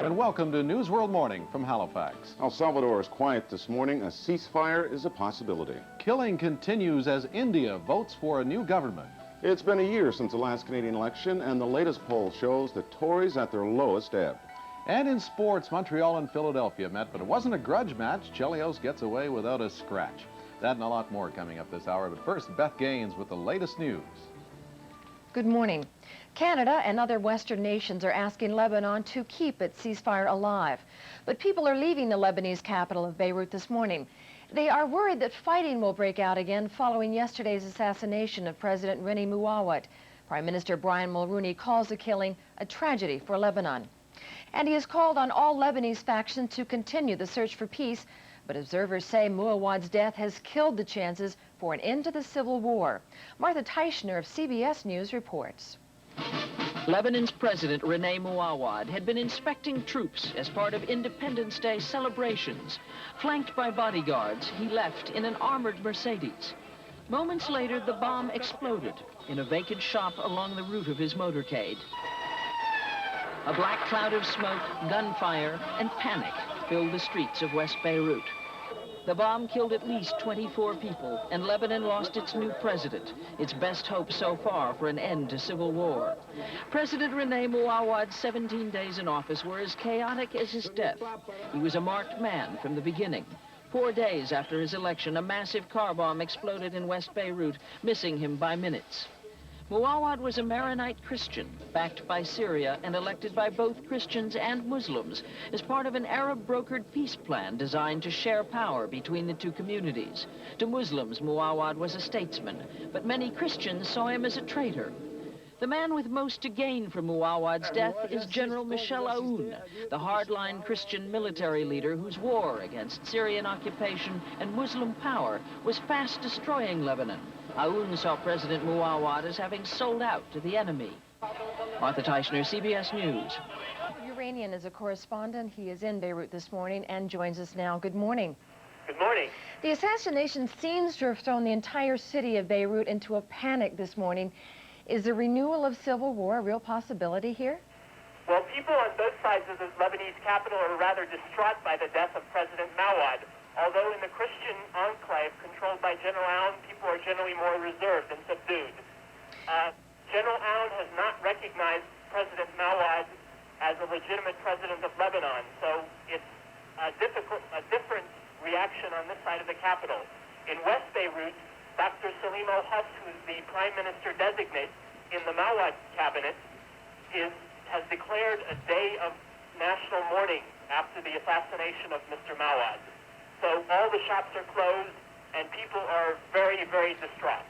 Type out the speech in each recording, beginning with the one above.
And welcome to NewsWorld Morning from Halifax. El Salvador is quiet this morning. A ceasefire is a possibility. Killing continues as India votes for a new government. It's been a year since the last Canadian election, and the latest poll shows the Tories at their lowest ebb. And in sports, Montreal and Philadelphia met, but it wasn't a grudge match. Chelios gets away without a scratch. That and a lot more coming up this hour. But first, Beth Gaines with the latest news. Good morning. Canada and other Western nations are asking Lebanon to keep its ceasefire alive. But people are leaving the Lebanese capital of Beirut this morning. They are worried that fighting will break out again following yesterday's assassination of President Reni Mouawad. Prime Minister Brian Mulroney calls the killing a tragedy for Lebanon. And he has called on all Lebanese factions to continue the search for peace. But observers say Mouawad's death has killed the chances for an end to the civil war. Martha Teichner of CBS News reports. Lebanon's President Reni Mouawad had been inspecting troops as part of Independence Day celebrations. Flanked by bodyguards, he left in an armored Mercedes. Moments later, the bomb exploded in a vacant shop along the route of his motorcade. A black cloud of smoke, gunfire, and panic filled the streets of West Beirut. The bomb killed at least 24 people, and Lebanon lost its new president, its best hope so far for an end to civil war. President Reni Mouawad's 17 days in office were as chaotic as his death. He was a marked man from the beginning. 4 days after his election, a massive car bomb exploded in West Beirut, missing him by minutes. Mouawad was a Maronite Christian, backed by Syria and elected by both Christians and Muslims as part of an Arab-brokered peace plan designed to share power between the two communities. To Muslims, Mouawad was a statesman, but many Christians saw him as a traitor. The man with most to gain from Mouawad's death is General Michel Aoun, the hardline Christian military leader whose war against Syrian occupation and Muslim power was fast destroying Lebanon. Aoun saw President Mouawad as having sold out to the enemy. Martha Teichner, CBS News. Uranian is a correspondent. He is in Beirut this morning and joins us now. Good morning. Good morning. The assassination seems to have thrown the entire city of Beirut into a panic this morning. Is the renewal of civil war a real possibility here? Well, people on both sides of the Lebanese capital are rather distraught by the death of President Mouawad. Although in the Christian enclave controlled by General Aoun, people are generally more reserved and subdued. General Aoun has not recognized President Mouawad as a legitimate president of Lebanon, so it's a different reaction on this side of the capital. In West Beirut, Dr. Salim al-Hus, who's the prime minister designate in the Mouawad cabinet, has declared a day of national mourning after the assassination of Mr. Mouawad. So all the shops are closed, and people are very, very distraught.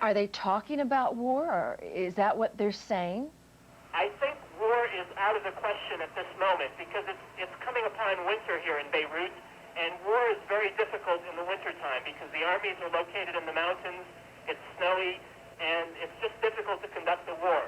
Are they talking about war, or is that what they're saying? I think war is out of the question at this moment because it's coming upon winter here in Beirut, and war is very difficult in the wintertime because the armies are located in the mountains, it's snowy, and it's just difficult to conduct the war.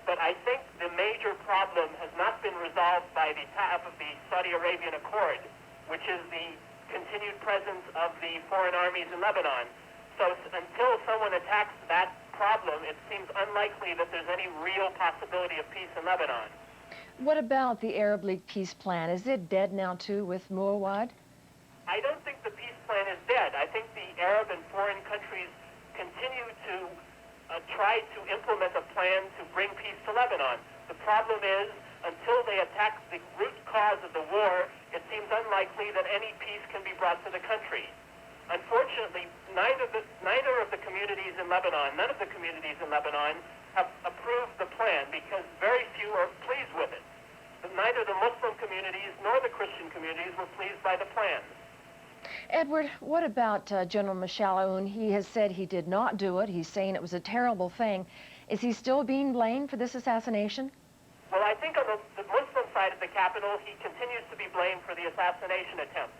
But I think the major problem has not been resolved by the TAP of the Saudi Arabian Accord, which is the continued presence of the foreign armies in Lebanon. So until someone attacks that problem, it seems unlikely that there's any real possibility of peace in Lebanon. What about the Arab League peace plan? Is it dead now, too, with Mouawad? I don't think the peace plan is dead. I think the Arab and foreign countries continue to try to implement a plan to bring peace to Lebanon. The problem is, until they attack the root cause of the war, it seems unlikely that any peace can be brought to the country. Unfortunately, neither of the communities in Lebanon, none of the communities in Lebanon have approved the plan because very few are pleased with it. But neither the Muslim communities nor the Christian communities were pleased by the plan. Edward, what about General Michel Aoun? He has said he did not do it. He's saying it was a terrible thing. Is he still being blamed for this assassination? Well, I think on the Muslim side of the capital, he continues to be blamed for the assassination attempt.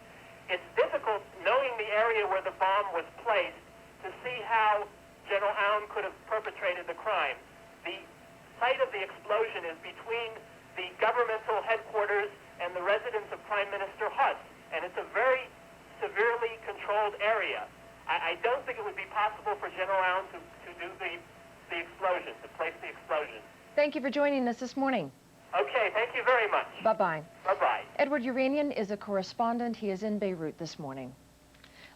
It's difficult, knowing the area where the bomb was placed, to see how General Aoun could have perpetrated the crime. The site of the explosion is between the governmental headquarters and the residence of Prime Minister Hus, and it's a very severely controlled area. I don't think it would be possible for General Aoun to do the explosion, to place the explosion. Thank you for joining us this morning. Okay. Okay, thank you very much. Bye-bye. Bye-bye. Edward Uranian is a correspondent. He is in Beirut this morning.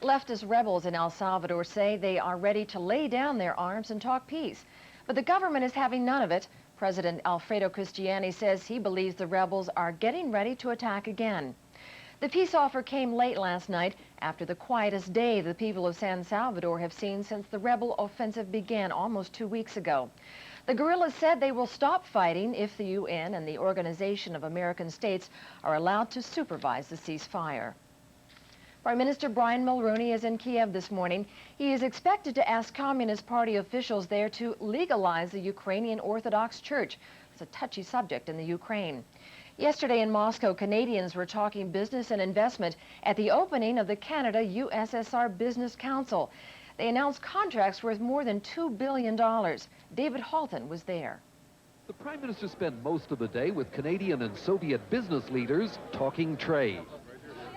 Leftist rebels in El Salvador say they are ready to lay down their arms and talk peace. But the government is having none of it. President Alfredo Cristiani says he believes the rebels are getting ready to attack again. The peace offer came late last night after the quietest day the people of San Salvador have seen since the rebel offensive began almost 2 weeks ago. The guerrillas said they will stop fighting if the UN and the Organization of American States are allowed to supervise the ceasefire. Prime Minister Brian Mulroney is in Kiev this morning. He is expected to ask Communist Party officials there to legalize the Ukrainian Orthodox Church. It's a touchy subject in the Ukraine. Yesterday in Moscow, Canadians were talking business and investment at the opening of the Canada-USSR Business Council. They announced contracts worth more than $2 billion. David Halton was there. The Prime Minister spent most of the day with Canadian and Soviet business leaders talking trade.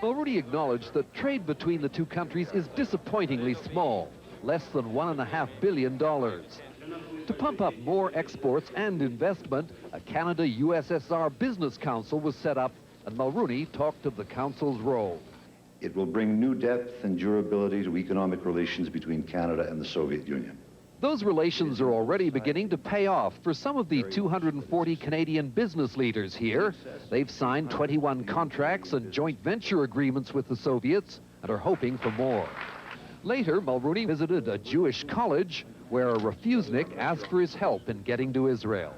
Mulroney acknowledged that trade between the two countries is disappointingly small, less than $1.5 billion. To pump up more exports and investment, a Canada-USSR Business Council was set up, and Mulroney talked of the council's role. It will bring new depth and durability to economic relations between Canada and the Soviet Union. Those relations are already beginning to pay off for some of the 240 Canadian business leaders here. They've signed 21 contracts and joint venture agreements with the Soviets and are hoping for more. Later, Mulroney visited a Jewish college where a refusnik asked for his help in getting to Israel.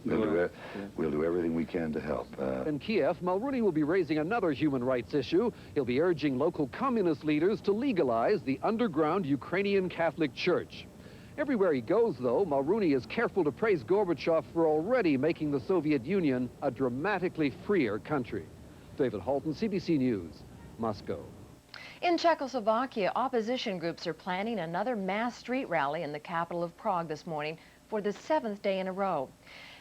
We'll do everything we can to help. In Kiev, Mulroney will be raising another human rights issue. He'll be urging local communist leaders to legalize the underground Ukrainian Catholic Church. Everywhere he goes, though, Mulroney is careful to praise Gorbachev for already making the Soviet Union a dramatically freer country. David Halton, CBC News, Moscow. In Czechoslovakia, opposition groups are planning another mass street rally in the capital of Prague this morning for the 7th day in a row.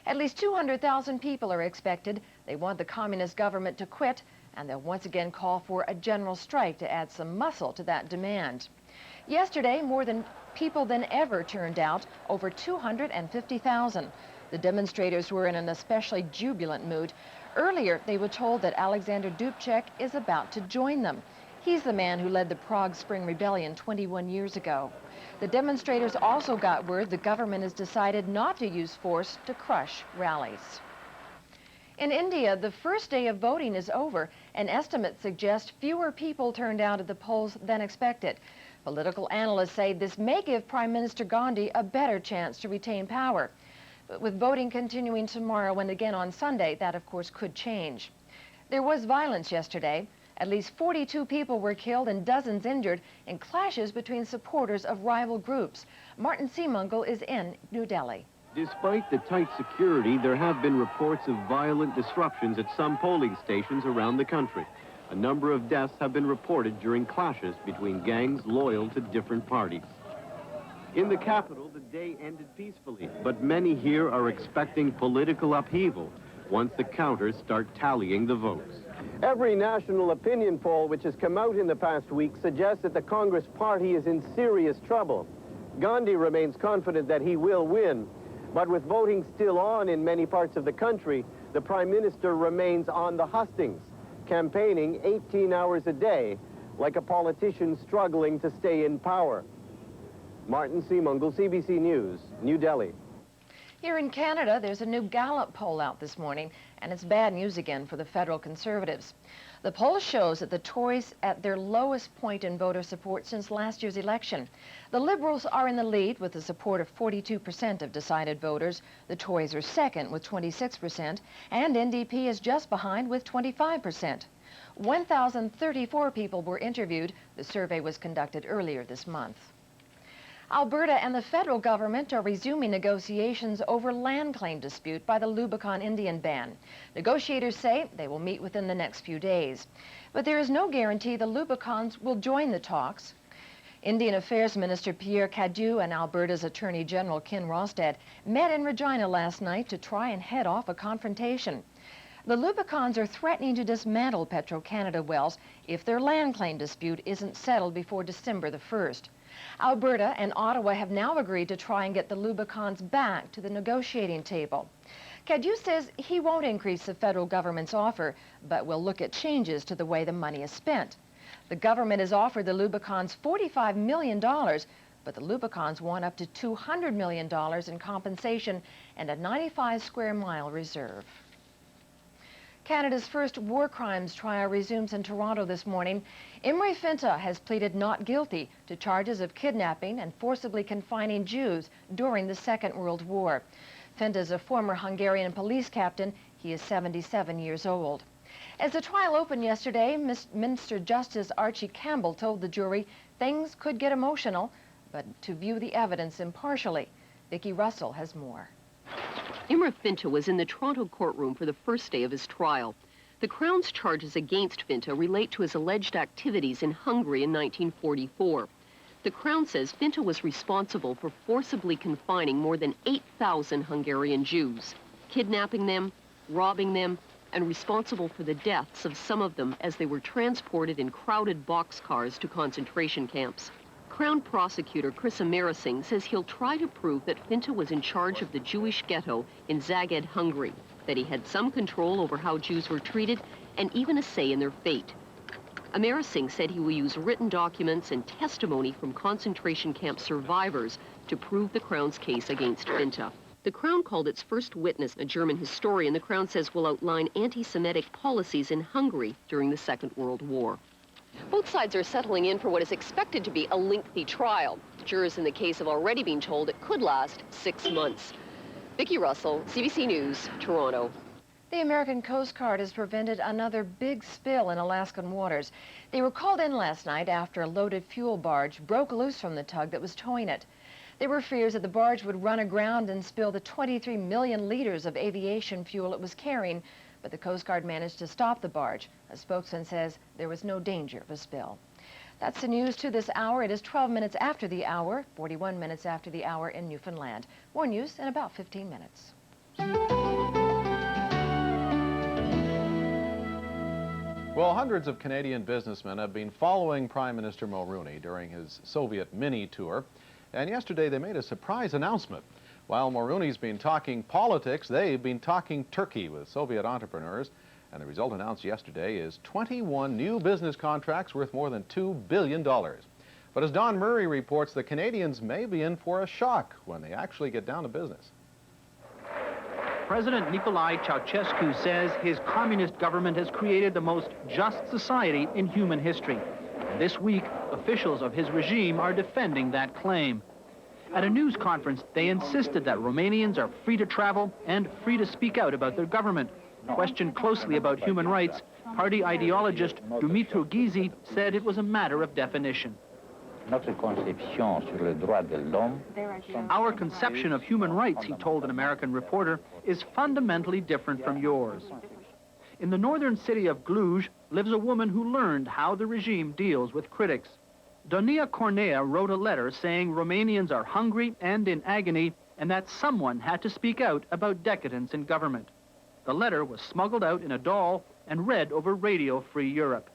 At least 200,000 people are expected. They want the communist government to quit, and they'll once again call for a general strike to add some muscle to that demand. Yesterday, more people than ever turned out, over 250,000. The demonstrators were in an especially jubilant mood. Earlier, they were told that Alexander Dubček is about to join them. He's the man who led the Prague Spring Rebellion 21 years ago. The demonstrators also got word the government has decided not to use force to crush rallies. In India, the first day of voting is over, and estimates suggest fewer people turned out at the polls than expected. Political analysts say this may give Prime Minister Gandhi a better chance to retain power. But with voting continuing tomorrow and again on Sunday, that of course could change. There was violence yesterday. At least 42 people were killed and dozens injured in clashes between supporters of rival groups. Martin Seemungal is in New Delhi. Despite the tight security, there have been reports of violent disruptions at some polling stations around the country. A number of deaths have been reported during clashes between gangs loyal to different parties. In the capital, the day ended peacefully, but many here are expecting political upheaval once the counters start tallying the votes. Every national opinion poll which has come out in the past week suggests that the Congress party is in serious trouble. Gandhi remains confident that he will win, but with voting still on in many parts of the country, the Prime Minister remains on the hustings, campaigning 18 hours a day, like a politician struggling to stay in power. Martin Seemungal, CBC News, New Delhi. Here in Canada, there's a new Gallup poll out this morning, and it's bad news again for the federal Conservatives. The poll shows that the Tories at their lowest point in voter support since last year's election. The Liberals are in the lead with the support of 42% of decided voters. The Tories are second with 26%, and NDP is just behind with 25%. 1,034 people were interviewed. The survey was conducted earlier this month. Alberta and the federal government are resuming negotiations over land claim dispute by the Lubicon Indian Band. Negotiators say they will meet within the next few days. But there is no guarantee the Lubicons will join the talks. Indian Affairs Minister Pierre Cadieux and Alberta's Attorney General Ken Rostad met in Regina last night to try and head off a confrontation. The Lubicons are threatening to dismantle Petro-Canada wells if their land claim dispute isn't settled before December the 1st. Alberta and Ottawa have now agreed to try and get the Lubicons back to the negotiating table. Cadieux says he won't increase the federal government's offer, but will look at changes to the way the money is spent. The government has offered the Lubicons $45 million, but the Lubicons want up to $200 million in compensation and a 95-square-mile reserve. Canada's first war crimes trial resumes in Toronto this morning. Imre Finta has pleaded not guilty to charges of kidnapping and forcibly confining Jews during the Second World War. Finta is a former Hungarian police captain. He is 77 years old. As the trial opened yesterday, Minister Justice Archie Campbell told the jury things could get emotional, but to view the evidence impartially. Vicki Russell has more. Imre Finta was in the Toronto courtroom for the first day of his trial. The Crown's charges against Finta relate to his alleged activities in Hungary in 1944. The Crown says Finta was responsible for forcibly confining more than 8,000 Hungarian Jews, kidnapping them, robbing them, and responsible for the deaths of some of them as they were transported in crowded boxcars to concentration camps. Crown prosecutor Chris Amerising says he'll try to prove that Finta was in charge of the Jewish ghetto in Szeged, Hungary, that he had some control over how Jews were treated and even a say in their fate. Amerising said he will use written documents and testimony from concentration camp survivors to prove the Crown's case against Finta. The Crown called its first witness a German historian the Crown says will outline anti-Semitic policies in Hungary during the Second World War. Both sides are settling in for what is expected to be a lengthy trial. Jurors in the case have already been told it could last 6 months. Vicki Russell, CBC News, Toronto. The American Coast Guard has prevented another big spill in Alaskan waters. They were called in last night after a loaded fuel barge broke loose from the tug that was towing it. There were fears that the barge would run aground and spill the 23 million liters of aviation fuel it was carrying, but the Coast Guard managed to stop the barge. A spokesman says there was no danger of a spill. That's the news to this hour. It is 12 minutes after the hour, 41 minutes after the hour in Newfoundland. More news in about 15 minutes. Well, hundreds of Canadian businessmen have been following Prime Minister Mulroney during his Soviet mini tour, and yesterday they made a surprise announcement. While Mulroney's been talking politics, they've been talking Turkey with Soviet entrepreneurs, and the result announced yesterday is 21 new business contracts worth more than $2 billion. But as Don Murray reports, the Canadians may be in for a shock when they actually get down to business. President Nicolae Ceausescu says his communist government has created the most just society in human history. This week, officials of his regime are defending that claim. At a news conference, they insisted that Romanians are free to travel and free to speak out about their government. Questioned closely about human rights, party ideologist Dumitru Ghizi said it was a matter of definition. Our conception of human rights, he told an American reporter, is fundamentally different from yours. In the northern city of Cluj lives a woman who learned how the regime deals with critics. Donia Cornea wrote a letter saying Romanians are hungry and in agony and that someone had to speak out about decadence in government. The letter was smuggled out in a doll and read over Radio Free Europe.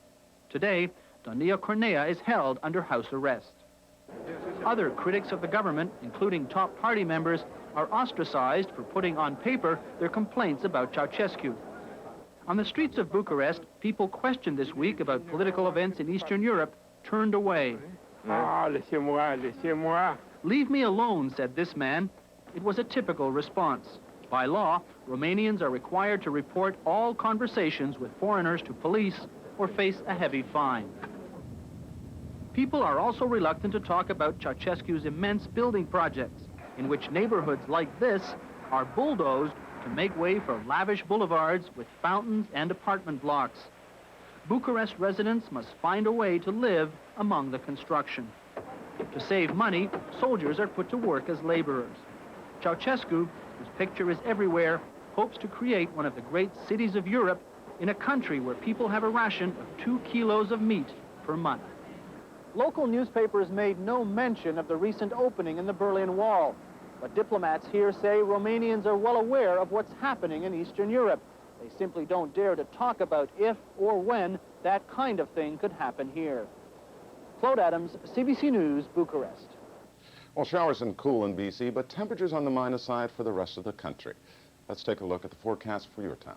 Today, Donia Cornea is held under house arrest. Other critics of the government, including top party members, are ostracized for putting on paper their complaints about Ceausescu. On the streets of Bucharest, people questioned this week about political events in Eastern Europe turned away. Leave me alone, said this man. It was a typical response. By law, Romanians are required to report all conversations with foreigners to police or face a heavy fine. People are also reluctant to talk about Ceausescu's immense building projects, in which neighborhoods like this are bulldozed to make way for lavish boulevards with fountains and apartment blocks. Bucharest residents must find a way to live among the construction. To save money, soldiers are put to work as laborers. Ceausescu, whose picture is everywhere, hopes to create one of the great cities of Europe in a country where people have a ration of 2 kilos of meat per month. Local newspapers made no mention of the recent opening in the Berlin Wall, but diplomats here say Romanians are well aware of what's happening in Eastern Europe. They simply don't dare to talk about if or when that kind of thing could happen here. Claude Adams, CBC News, Bucharest. Well, showers and cool in BC, but temperatures on the minus side for the rest of the country. Let's take a look at the forecast for your town.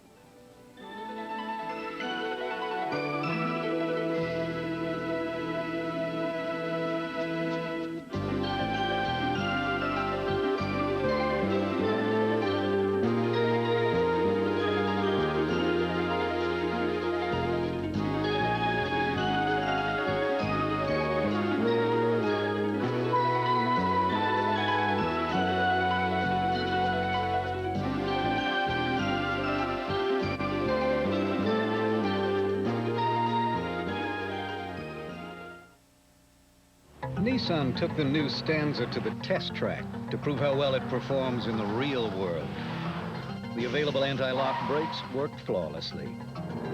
Nissan took the new Stanza to the test track to prove how well it performs in the real world. The available anti-lock brakes worked flawlessly.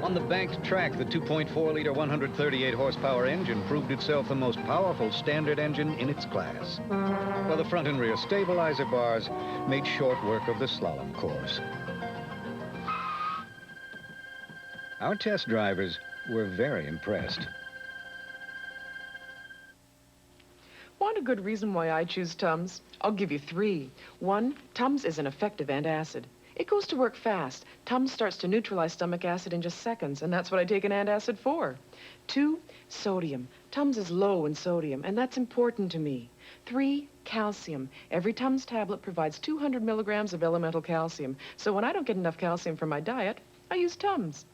On the banked track, the 2.4-liter 138-horsepower engine proved itself the most powerful standard engine in its class, while the front and rear stabilizer bars made short work of the slalom course. Our test drivers were very impressed. Want a good reason why I choose Tums? I'll give you 3. 1, Tums is an effective antacid. It goes to work fast. Tums starts to neutralize stomach acid in just seconds, and that's what I take an antacid for. 2, sodium. Tums is low in sodium, and that's important to me. 3, calcium. Every Tums tablet provides 200 milligrams of elemental calcium, so when I don't get enough calcium from my diet, I use Tums.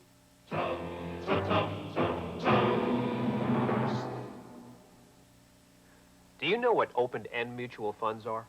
Do you know what open-end mutual funds are?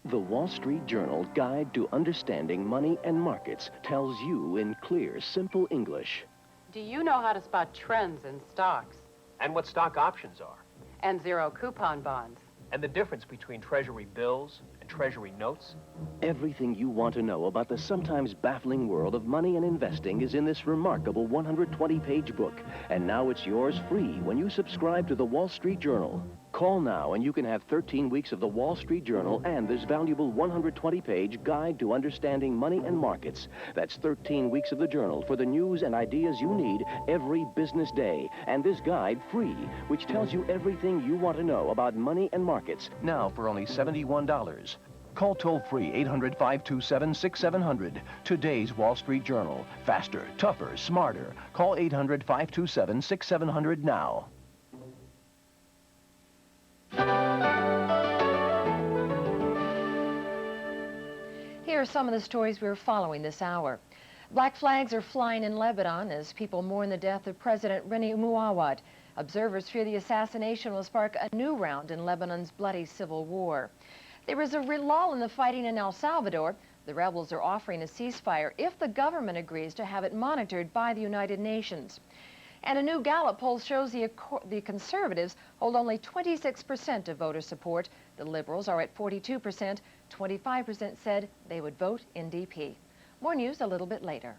The Wall Street Journal Guide to Understanding Money and Markets tells you in clear, simple English. Do you know how to spot trends in stocks? And what stock options are? And zero coupon bonds? And the difference between Treasury bills and Treasury notes? Everything you want to know about the sometimes baffling world of money and investing is in this remarkable 120-page book. And now it's yours free when you subscribe to the Wall Street Journal. Call now and you can have 13 weeks of the Wall Street Journal and this valuable 120-page Guide to Understanding Money and Markets. That's 13 weeks of the journal for the news and ideas you need every business day. And this guide free, which tells you everything you want to know about money and markets. Now for only $71. Call toll-free 800-527-6700. Today's Wall Street Journal. Faster, tougher, smarter. Call 800-527-6700 now. Here are some of the stories we're following this hour. Black flags are flying in Lebanon as people mourn the death of President Reni Mouawad. Observers fear the assassination will spark a new round in Lebanon's bloody civil war. There is a lull in the fighting in El Salvador. The rebels are offering a ceasefire if the government agrees to have it monitored by the United Nations. And a new Gallup poll shows the conservatives hold only 26% of voter support. The liberals are at 42%. 25% said they would vote NDP. More news a little bit later.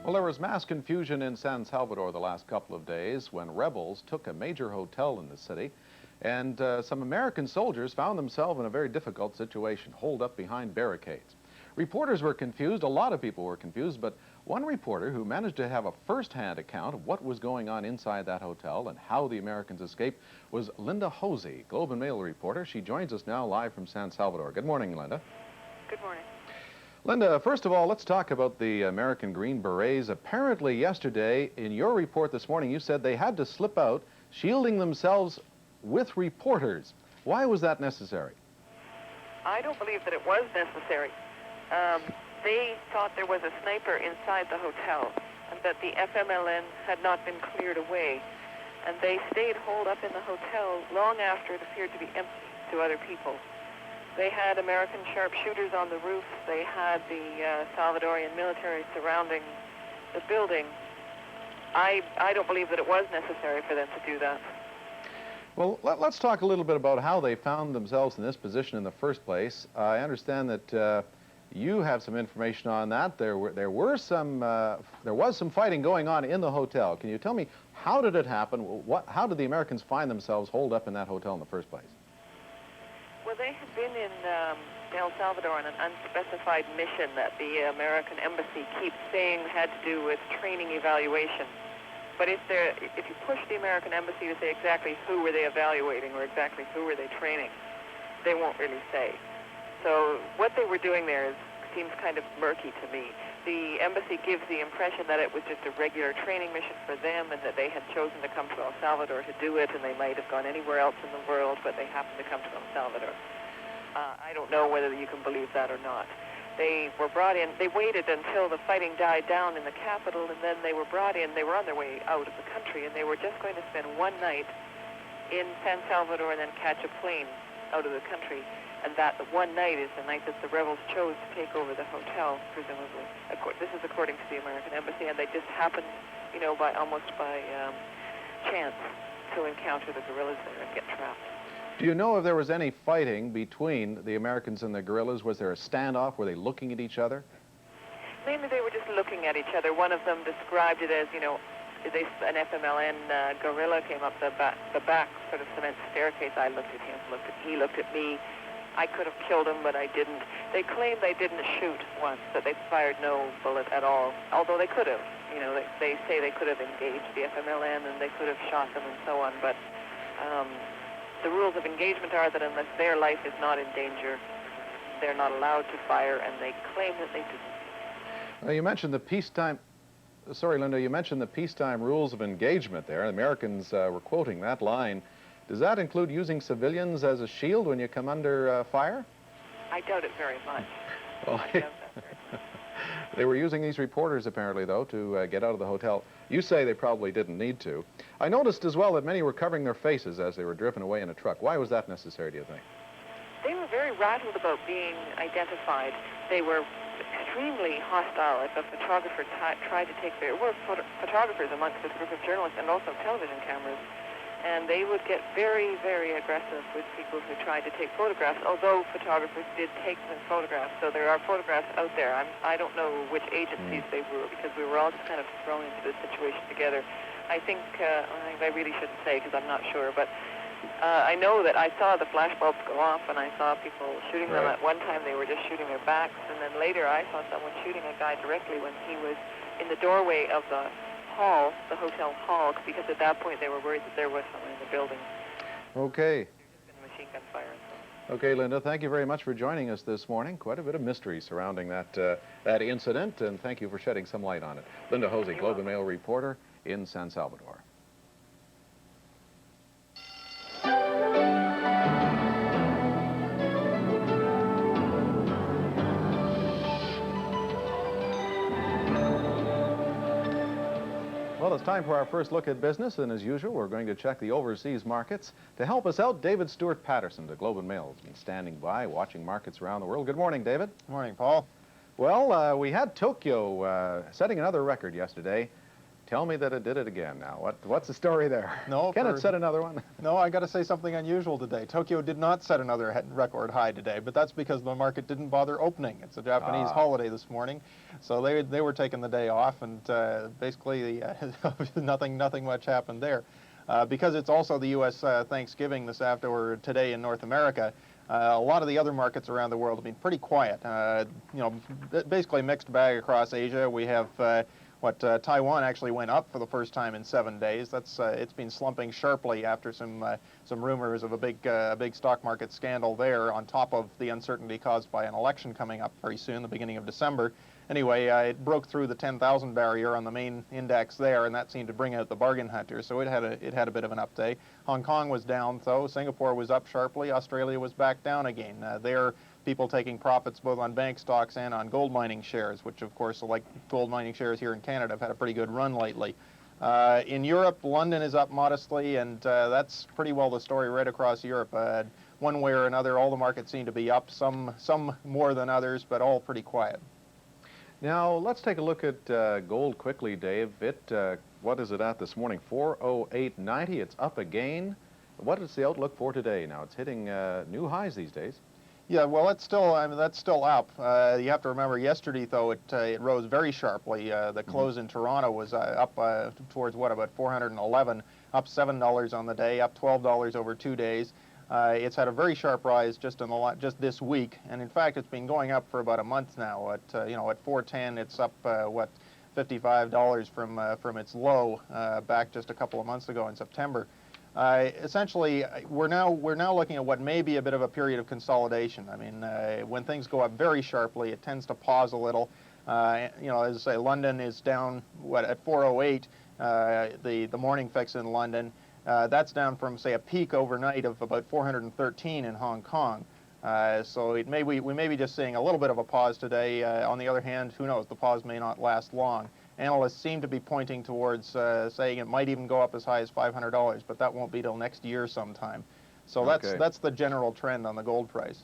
Well, there was mass confusion in San Salvador the last couple of days when rebels took a major hotel in the city, and some American soldiers found themselves in a very difficult situation, holed up behind barricades. Reporters were confused, a lot of people were confused, but one reporter who managed to have a first-hand account of what was going on inside that hotel and how the Americans escaped was Linda Hosey, Globe and Mail reporter. She joins us now live from San Salvador. Good morning, Linda. Good morning. Linda, first of all, let's talk about the American Green Berets. Apparently yesterday, in your report this morning, you said they had to slip out, shielding themselves with reporters. Why was that necessary? I don't believe that it was necessary. They thought there was a sniper inside the hotel and that the FMLN had not been cleared away. And they stayed holed up in the hotel long after it appeared to be empty to other people. They had American sharpshooters on the roof. They had the Salvadorian military surrounding the building. I don't believe that it was necessary for them to do that. Well, let's talk a little bit about how they found themselves in this position in the first place. I understand that you have some information on that. There was some fighting going on in the hotel. Can you tell me how did it happen? How did the Americans find themselves holed up in that hotel in the first place? Well, they had been in El Salvador on an unspecified mission that the American embassy keeps saying had to do with training evaluation. But if you push the American embassy to say exactly who were they evaluating or exactly who were they training, they won't really say. So what they were doing there seems kind of murky to me. The embassy gives the impression that it was just a regular training mission for them and that they had chosen to come to El Salvador to do it, and they might have gone anywhere else in the world, but they happened to come to El Salvador. I don't know whether you can believe that or not. They were brought in, they waited until the fighting died down in the capital, and then they were brought in, they were on their way out of the country, and they were just going to spend one night in San Salvador and then catch a plane out of the country. And that the one night is the night that the rebels chose to take over the hotel, presumably. This is according to the American embassy, and they just happened, you know, almost by chance to encounter the guerrillas there and get trapped. Do you know if there was any fighting between the Americans and the guerrillas? Was there a standoff? Were they looking at each other? Mainly they were just looking at each other. One of them described it as, you know, an FMLN guerrilla came up the back sort of cement staircase. I looked at him, he looked at me. I could have killed him, but I didn't. They claimed they didn't shoot once, that they fired no bullet at all, although they could have. You know, they say they could have engaged the FMLN and they could have shot them and so on, but the rules of engagement are that unless their life is not in danger, they're not allowed to fire, and they claim that they didn't. Well, you mentioned the peacetime... Sorry, Linda, you mentioned the peacetime rules of engagement there. The Americans were quoting that line. Does that include using civilians as a shield when you come under fire? I doubt it very much. Well, they were using these reporters, apparently, though, to get out of the hotel. You say they probably didn't need to. I noticed as well that many were covering their faces as they were driven away in a truck. Why was that necessary, do you think? They were very rattled about being identified. They were extremely hostile. If a photographer tried to take there were photographers amongst this group of journalists and also television cameras, and they would get very, very aggressive with people who tried to take photographs, although photographers did take them photographs. So there are photographs out there. I don't know which agencies they were, because we were all just kind of thrown into this situation together. I think I really shouldn't say because I'm not sure, but I know that I saw the flashbulbs go off, and I saw people shooting them. At one time they were just shooting their backs, and then later I saw someone shooting a guy directly when he was in the doorway of the hall, the hotel hall, because at that point they were worried that there was someone in the building. Okay. There's been machine gun fire and so on. Okay, Linda, thank you very much for joining us this morning. Quite a bit of mystery surrounding that incident, and thank you for shedding some light on it. Linda Hosey, Globe and Mail reporter in San Salvador. Well, it's time for our first look at business, and as usual, we're going to check the overseas markets. To help us out, David Stewart Patterson, the Globe and Mail, has been standing by, watching markets around the world. Good morning, David. Good morning, Paul. Well, we had Tokyo setting another record yesterday. Tell me that it did it again now. What's the story there? No, Can it set another one? No, I got to say something unusual today. Tokyo did not set another record high today, but that's because the market didn't bother opening. It's a Japanese holiday this morning, so they were taking the day off, and basically nothing much happened there. Because it's also the U.S. Thanksgiving this after or today in North America. A lot of the other markets around the world have been pretty quiet. You know, basically mixed bag across Asia. We have Taiwan actually went up for the first time in 7 days. That's it's been slumping sharply after some rumors of a big stock market scandal there, on top of the uncertainty caused by an election coming up very soon, the beginning of December. Anyway, it broke through the 10,000 barrier on the main index there, and that seemed to bring out the bargain hunter. So it had a bit of an up day. Hong Kong was down though. Singapore was up sharply. Australia was back down again. There, people taking profits both on bank stocks and on gold mining shares, which of course, like gold mining shares here in Canada, have had a pretty good run lately. In Europe, London is up modestly, and that's pretty well the story right across Europe. One way or another, all the markets seem to be up, some more than others, but all pretty quiet. Now, let's take a look at gold quickly, Dave. What is it at this morning? 408.90. It's up again. What is the outlook for today? Now, it's hitting new highs these days. Yeah, well, that's still up. You have to remember, yesterday though it rose very sharply. The close in Toronto was up towards about 411, up $7 on the day, up $12 over 2 days. It's had a very sharp rise just this week, and in fact, it's been going up for about a month now. At 410, it's up $55 from its low back just a couple of months ago in September. Essentially, we're now looking at what may be a bit of a period of consolidation. I mean, when things go up very sharply, it tends to pause a little. You know, as I say, London is down at 408. The morning fix in London, that's down from, say, a peak overnight of about 413 in Hong Kong. So we may be just seeing a little bit of a pause today. On the other hand, who knows? The pause may not last long. Analysts seem to be pointing towards saying it might even go up as high as $500, but that won't be till next year sometime. So that's the general trend on the gold price.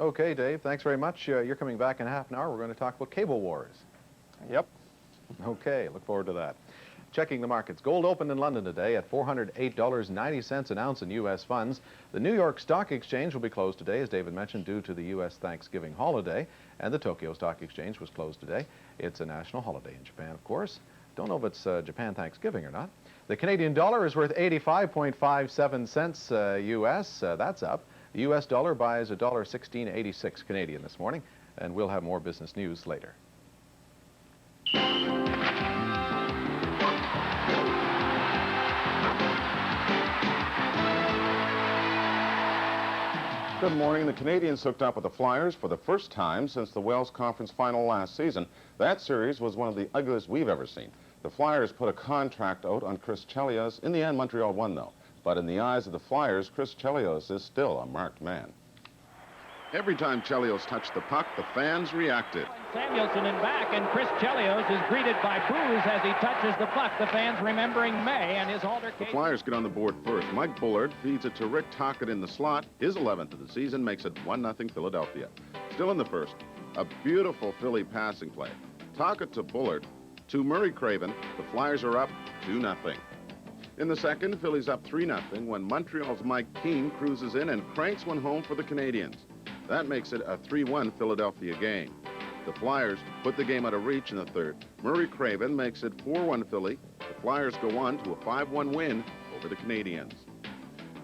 Okay, Dave, thanks very much. You're coming back in half an hour. We're going to talk about cable wars. Yep. Okay, look forward to that. Checking the markets. Gold opened in London today at $408.90 an ounce in U.S. funds. The New York Stock Exchange will be closed today, as David mentioned, due to the U.S. Thanksgiving holiday. And the Tokyo Stock Exchange was closed today. It's a national holiday in Japan, of course. Don't know if it's Japan Thanksgiving or not. The Canadian dollar is worth 85.57 cents U.S. That's up. The U.S. dollar buys $1.1686 Canadian this morning. And we'll have more business news later. Good morning. The Canadians hooked up with the Flyers for the first time since the Wells Conference final last season. That series was one of the ugliest we've ever seen. The Flyers put a contract out on Chris Chelios. In the end, Montreal won, though. But in the eyes of the Flyers, Chris Chelios is still a marked man. Every time Chelios touched the puck, the fans reacted. Samuelson in back, and Chris Chelios is greeted by boos as he touches the puck. The fans remembering May and his altercation. The Flyers get on the board first. Mike Bullard feeds it to Rick Tocchet in the slot. His 11th of the season makes it 1-0 Philadelphia. Still in the first, a beautiful Philly passing play. Tocchet to Bullard, to Murray Craven. The Flyers are up 2-0. In the second, Philly's up 3-0 when Montreal's Mike Keane cruises in and cranks one home for the Canadians. That makes it a 3-1 Philadelphia game. The Flyers put the game out of reach in the third. Murray Craven makes it 4-1 Philly. The Flyers go on to a 5-1 win over the Canadians.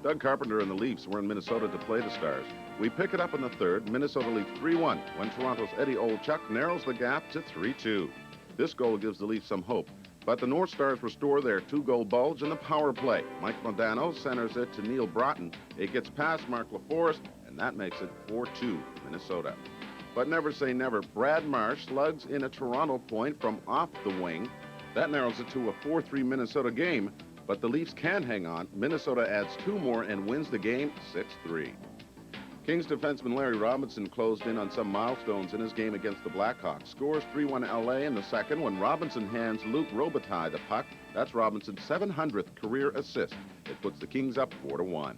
Doug Carpenter and the Leafs were in Minnesota to play the Stars. We pick it up in the third. Minnesota leads 3-1 when Toronto's Eddie Olczyk narrows the gap to 3-2. This goal gives the Leafs some hope. But the North Stars restore their 2-goal bulge in the power play. Mike Modano centers it to Neil Broughton. It gets past Mark LaForest, and that makes it 4-2 Minnesota. But never say never. Brad Marsh slugs in a Toronto point from off the wing. That narrows it to a 4-3 Minnesota game, but the Leafs can hang on. Minnesota adds 2 more and wins the game 6-3. Kings defenseman Larry Robinson closed in on some milestones in his game against the Blackhawks. Scores 3-1 LA in the second when Robinson hands Luke Robitaille the puck. That's Robinson's 700th career assist. It puts the Kings up 4-1.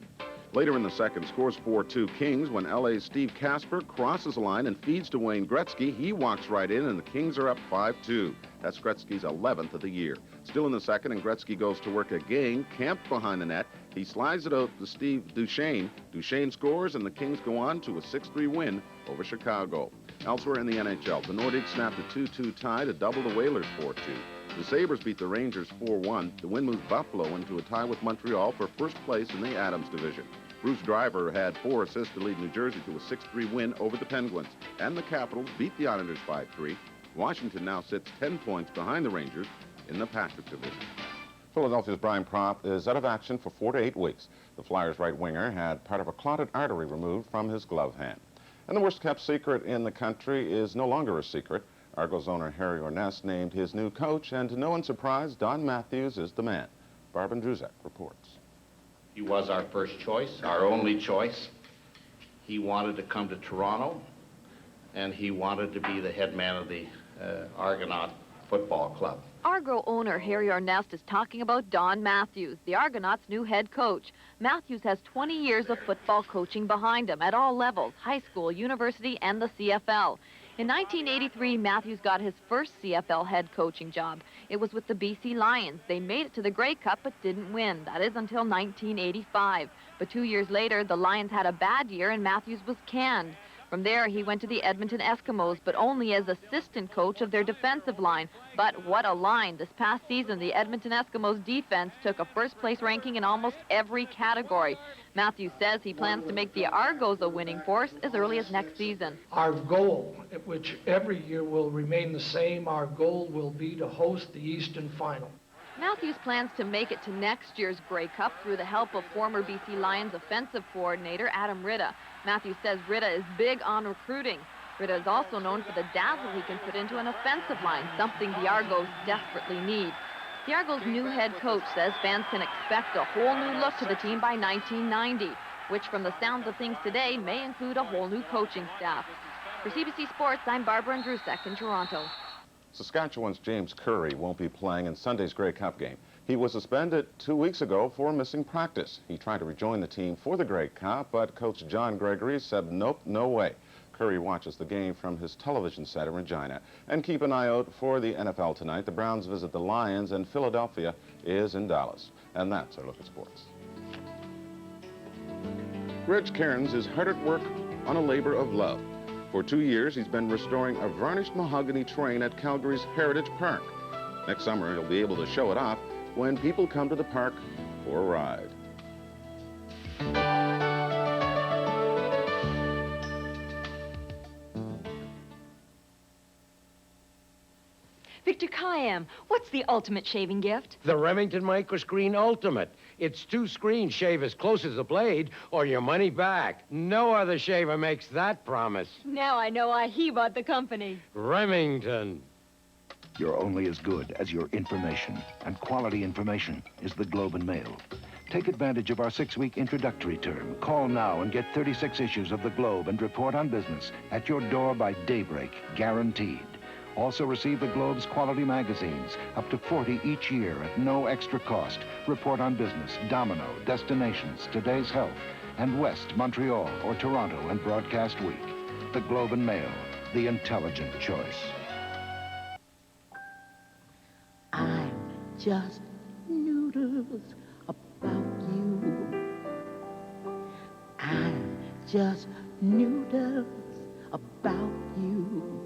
Later in the second, scores 4-2 Kings when LA's Steve Kasper crosses the line and feeds to Wayne Gretzky. He walks right in, and the Kings are up 5-2. That's Gretzky's 11th of the year. Still in the second, and Gretzky goes to work again, camped behind the net. He slides it out to Steve Duchesne. Duchesne scores, and the Kings go on to a 6-3 win over Chicago. Elsewhere in the NHL, the Nordiques snapped a 2-2 tie to double the Whalers 4-2. The Sabres beat the Rangers 4-1. The win moves Buffalo into a tie with Montreal for first place in the Adams division. Bruce Driver had 4 assists to lead New Jersey to a 6-3 win over the Penguins. And the Capitals beat the Islanders 5-3. Washington now sits 10 points behind the Rangers in the Patrick division. Philadelphia's Brian Propp is out of action for 4 to 8 weeks. The Flyers' right winger had part of a clotted artery removed from his glove hand. And the worst-kept secret in the country is no longer a secret. Argos owner Harry Ornest named his new coach, and to no one's surprise, Don Matthews is the man. Barbara Druzek reports. He was our first choice, our only choice. He wanted to come to Toronto, and he wanted to be the head man of the Argonaut Football Club. Argo owner Harry Ornest is talking about Don Matthews, the Argonauts' new head coach. Matthews has 20 years of football coaching behind him at all levels, high school, university, and the CFL. In 1983, Matthews got his first CFL head coaching job. It was with the BC Lions. They made it to the Grey Cup but didn't win. That is until 1985. But 2 years later, the Lions had a bad year and Matthews was canned. From there, he went to the Edmonton Eskimos, but only as assistant coach of their defensive line. But what a line. This past season, the Edmonton Eskimos defense took a first-place ranking in almost every category. Matthews says he plans to make the Argos a winning force as early as next season. Our goal, which every year will remain the same, our goal will be to host the Eastern Final. Matthews plans to make it to next year's Grey Cup through the help of former BC Lions offensive coordinator Adam Ritta. Matthews says Ritta is big on recruiting. Ritta is also known for the dazzle he can put into an offensive line, something the Argos desperately need. The Argos' new head coach says fans can expect a whole new look to the team by 1990, which from the sounds of things today may include a whole new coaching staff. For CBC Sports, I'm Barbara Andrusek in Toronto. Saskatchewan's James Curry won't be playing in Sunday's Grey Cup game. He was suspended 2 weeks ago for missing practice. He tried to rejoin the team for the Grey Cup, but Coach John Gregory said nope, no way. Curry watches the game from his television set in Regina. And keep an eye out for the NFL tonight. The Browns visit the Lions, and Philadelphia is in Dallas. And that's our look at sports. Reg Cairns is hard at work on a labor of love. For 2 years, he's been restoring a varnished mahogany train at Calgary's Heritage Park. Next summer, he'll be able to show it off when people come to the park for a ride. Victor Kayam, what's the ultimate shaving gift? The Remington Microscreen Ultimate. Its 2 screens shave as close as the blade or your money back. No other shaver makes that promise. Now I know why he bought the company. Remington. You're only as good as your information, and quality information is the Globe and Mail. Take advantage of our 6-week introductory term. Call now and get 36 issues of the Globe and report on business at your door by daybreak, guaranteed. Also receive the Globe's quality magazines, up to 40 each year at no extra cost. Report on business, Domino, Destinations, Today's Health, and West, Montreal, or Toronto and Broadcast Week. The Globe and Mail, the intelligent choice. I'm just noodles about you. I'm just noodles about you.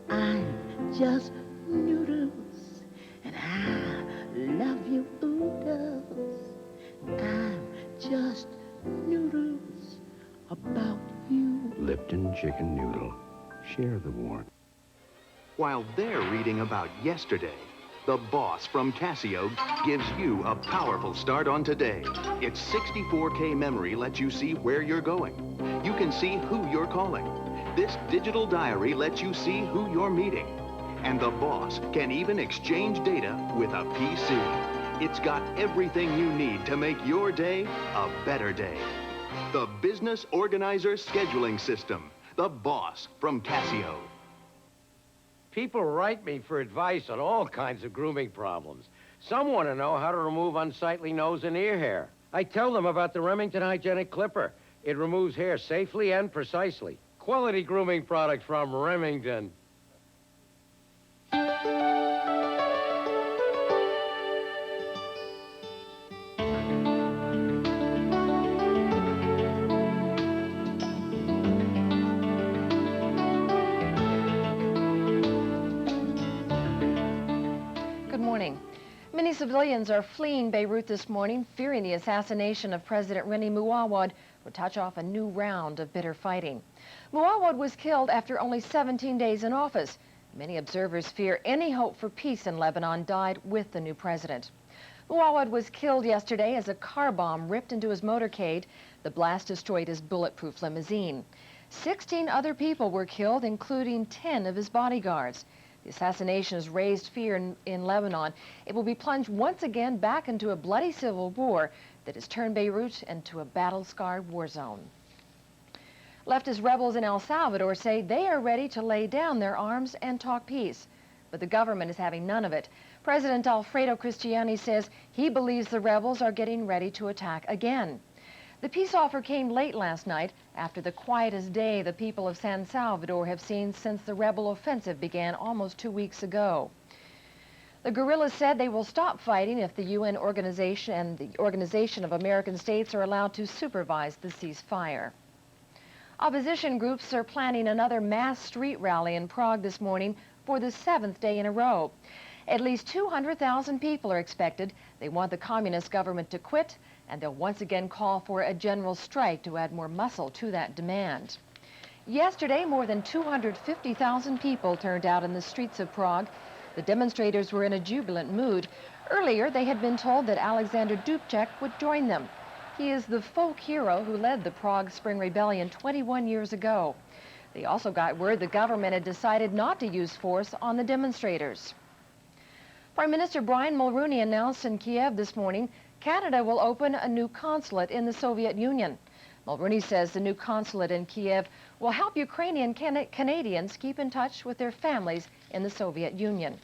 I'm just noodles, and I love you oodles. I'm just noodles about you. Lipton Chicken Noodle. Share the warmth. While they're reading about yesterday, the boss from Casio gives you a powerful start on today. Its 64K memory lets you see where you're going. You can see who you're calling. This digital diary lets you see who you're meeting. And the boss can even exchange data with a PC. It's got everything you need to make your day a better day. The Business Organizer Scheduling System. The boss from Casio. People write me for advice on all kinds of grooming problems. Some want to know how to remove unsightly nose and ear hair. I tell them about the Remington Hygienic Clipper. It removes hair safely and precisely. Quality grooming product from Remington. Good morning. Many civilians are fleeing Beirut this morning, fearing the assassination of President Reni Mouawad would touch off a new round of bitter fighting. Mouawad was killed after only 17 days in office. Many observers fear any hope for peace in Lebanon died with the new president. Mouawad was killed yesterday as a car bomb ripped into his motorcade. The blast destroyed his bulletproof limousine. 16 other people were killed, including 10 of his bodyguards. The assassination has raised fear in Lebanon. It will be plunged once again back into a bloody civil war that has turned Beirut into a battle-scarred war zone. Leftist rebels in El Salvador say they are ready to lay down their arms and talk peace. But the government is having none of it. President Alfredo Cristiani says he believes the rebels are getting ready to attack again. The peace offer came late last night after the quietest day the people of San Salvador have seen since the rebel offensive began almost 2 weeks ago. The guerrillas said they will stop fighting if the UN organization and the Organization of American States are allowed to supervise the ceasefire. Opposition groups are planning another mass street rally in Prague this morning for the 7th day in a row. At least 200,000 people are expected. They want the communist government to quit, and they'll once again call for a general strike to add more muscle to that demand. Yesterday, more than 250,000 people turned out in the streets of Prague. The demonstrators were in a jubilant mood. Earlier, they had been told that Alexander Dubček would join them. He is the folk hero who led the Prague Spring Rebellion 21 years ago. They also got word the government had decided not to use force on the demonstrators. Prime Minister Brian Mulroney announced in Kiev this morning Canada will open a new consulate in the Soviet Union. Mulroney says the new consulate in Kiev will help Ukrainian Canadians keep in touch with their families in the Soviet Union.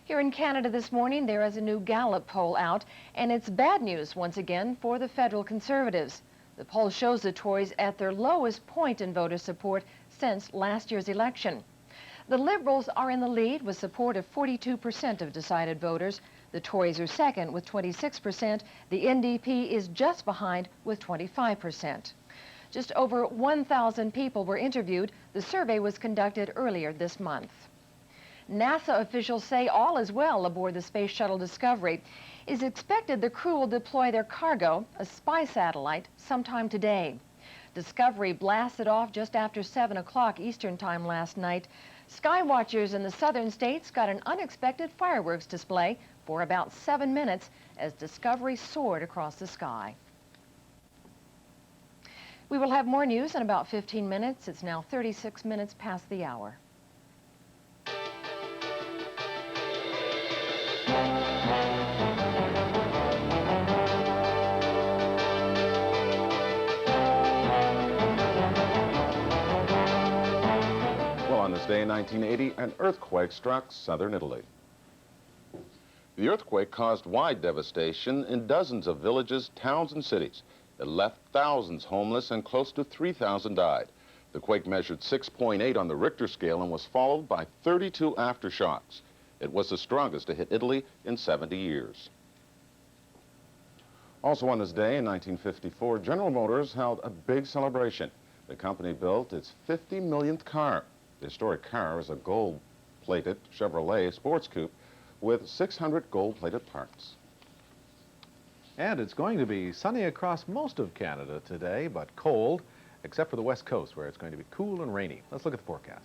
Here in Canada this morning, there is a new Gallup poll out, and it's bad news once again for the federal Conservatives. The poll shows the Tories at their lowest point in voter support since last year's election. The Liberals are in the lead with support of 42% of decided voters. The Tories are second with 26%. The NDP is just behind with 25%. Just over 1,000 people were interviewed. The survey was conducted earlier this month. NASA officials say all is well aboard the Space Shuttle Discovery. It is expected the crew will deploy their cargo, a spy satellite, sometime today. Discovery blasted off just after 7 o'clock Eastern Time last night. Sky watchers in the southern states got an unexpected fireworks display for about 7 minutes as Discovery soared across the sky. We will have more news in about 15 minutes. It's now 36 minutes past the hour. On this day in 1980, an earthquake struck southern Italy. The earthquake caused wide devastation in dozens of villages, towns, and cities. It left thousands homeless and close to 3,000 died. The quake measured 6.8 on the Richter scale and was followed by 32 aftershocks. It was the strongest to hit Italy in 70 years. Also on this day in 1954, General Motors held a big celebration. The company built its 50 millionth car. The historic car is a gold-plated Chevrolet sports coupe with 600 gold-plated parts. And it's going to be sunny across most of Canada today, but cold, except for the west coast, where it's going to be cool and rainy. Let's look at the forecast.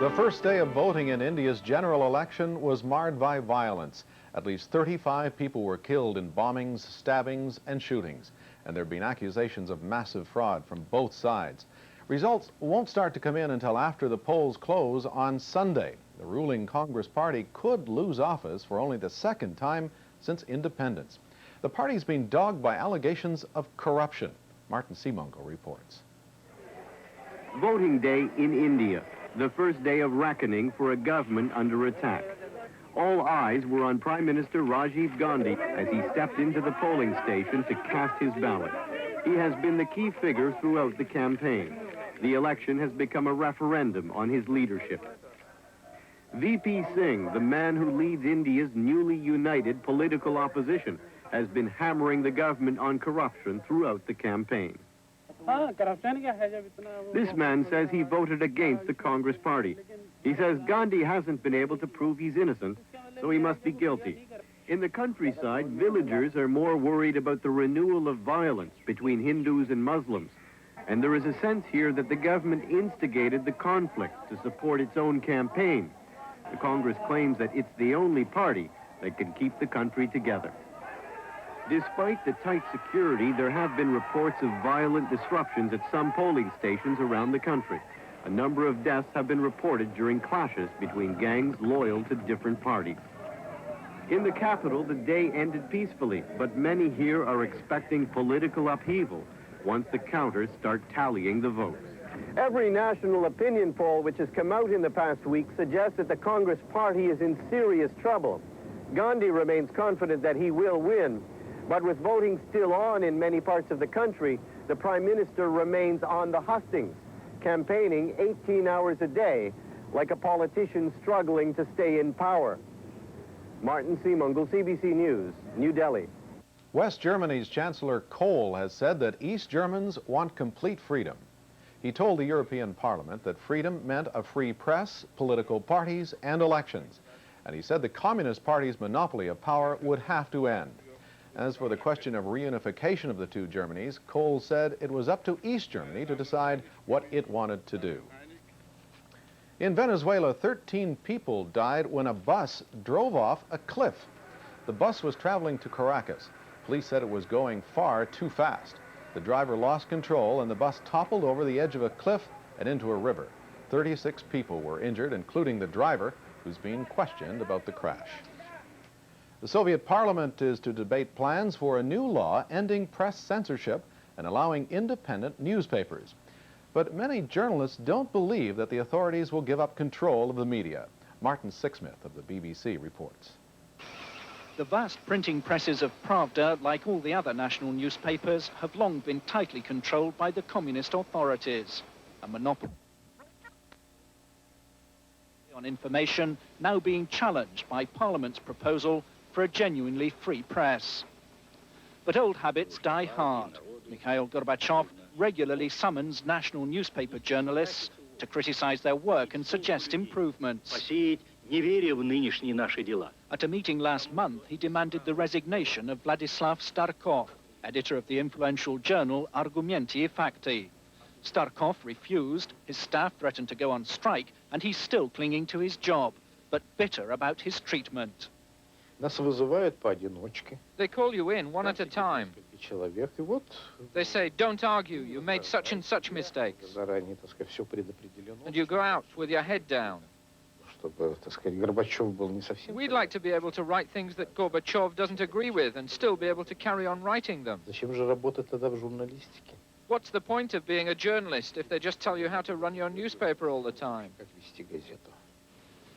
The first day of voting in India's general election was marred by violence. At least 35 people were killed in bombings, stabbings, and shootings. And there have been accusations of massive fraud from both sides. Results won't start to come in until after the polls close on Sunday. The ruling Congress party could lose office for only the second time since independence. The party's been dogged by allegations of corruption. Martin Simongo reports. Voting day in India, the first day of reckoning for a government under attack. All eyes were on Prime Minister Rajiv Gandhi as he stepped into the polling station to cast his ballot. He has been the key figure throughout the campaign. The election has become a referendum on his leadership. VP Singh, the man who leads India's newly united political opposition, has been hammering the government on corruption throughout the campaign. This man says he voted against the Congress party. He says Gandhi hasn't been able to prove he's innocent, so he must be guilty. In the countryside, villagers are more worried about the renewal of violence between Hindus and Muslims. And there is a sense here that the government instigated the conflict to support its own campaign. The Congress claims that it's the only party that can keep the country together. Despite the tight security, there have been reports of violent disruptions at some polling stations around the country. A number of deaths have been reported during clashes between gangs loyal to different parties. In the capital, the day ended peacefully, but many here are expecting political upheaval once the counters start tallying the votes. Every national opinion poll which has come out in the past week suggests that the Congress party is in serious trouble. Gandhi remains confident that he will win, but with voting still on in many parts of the country, the Prime Minister remains on the hustings, campaigning 18 hours a day, like a politician struggling to stay in power. Martin Seemungal, CBC News, New Delhi. West Germany's Chancellor Kohl has said that East Germans want complete freedom. He told the European Parliament that freedom meant a free press, political parties, and elections. And he said the Communist Party's monopoly of power would have to end. As for the question of reunification of the two Germanys, Kohl said it was up to East Germany to decide what it wanted to do. In Venezuela, 13 people died when a bus drove off a cliff. The bus was traveling to Caracas. Police said it was going far too fast. The driver lost control and the bus toppled over the edge of a cliff and into a river. 36 people were injured, including the driver, who's being questioned about the crash. The Soviet Parliament is to debate plans for a new law ending press censorship and allowing independent newspapers. But many journalists don't believe that the authorities will give up control of the media. Martin Sixsmith of the BBC reports. The vast printing presses of Pravda, like all the other national newspapers, have long been tightly controlled by the communist authorities. A monopoly on information now being challenged by Parliament's proposal for a genuinely free press. But old habits die hard. Mikhail Gorbachev regularly summons national newspaper journalists to criticize their work and suggest improvements. At a meeting last month, he demanded the resignation of Vladislav Starkov, editor of the influential journal Argumenty Fakty. Starkov refused, his staff threatened to go on strike, and he's still clinging to his job, but bitter about his treatment. They call you in one at a time. They say, don't argue, you made such and such mistakes. And you go out with your head down. We'd like to be able to write things that Gorbachev doesn't agree with and still be able to carry on writing them. What's the point of being a journalist if they just tell you how to run your newspaper all the time?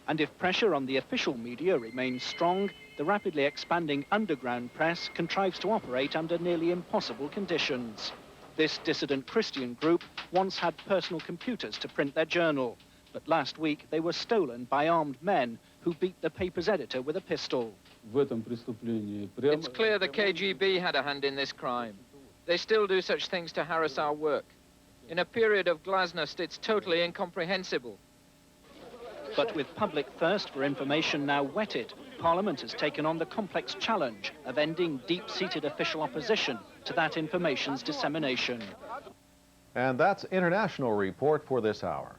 And if pressure on the official media remains strong, the rapidly expanding underground press contrives to operate under nearly impossible conditions. This dissident Christian group once had personal computers to print their journal, but last week they were stolen by armed men who beat the paper's editor with a pistol. It's clear the KGB had a hand in this crime. They still do such things to harass our work. In a period of glasnost, it's totally incomprehensible. But with public thirst for information now whetted, Parliament has taken on the complex challenge of ending deep-seated official opposition to that information's dissemination. And that's International Report for this hour.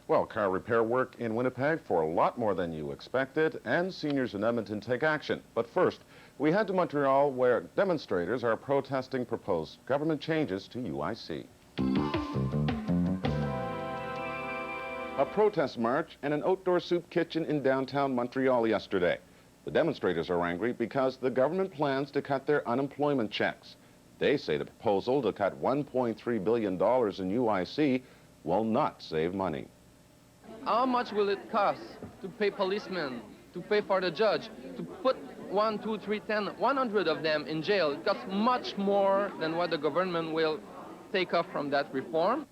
Well, car repair work in Winnipeg for a lot more than you expected, and seniors in Edmonton take action. But first, we head to Montreal, where demonstrators are protesting proposed government changes to UIC. A protest march and an outdoor soup kitchen in downtown Montreal yesterday. The demonstrators are angry because the government plans to cut their unemployment checks. They say the proposal to cut $1.3 billion in UIC will not save money. How much will it cost to pay policemen, to pay for the judge, to put 1, 2, 3, 10, 100 of them in jail? It costs much more than what the government will take off from that reform.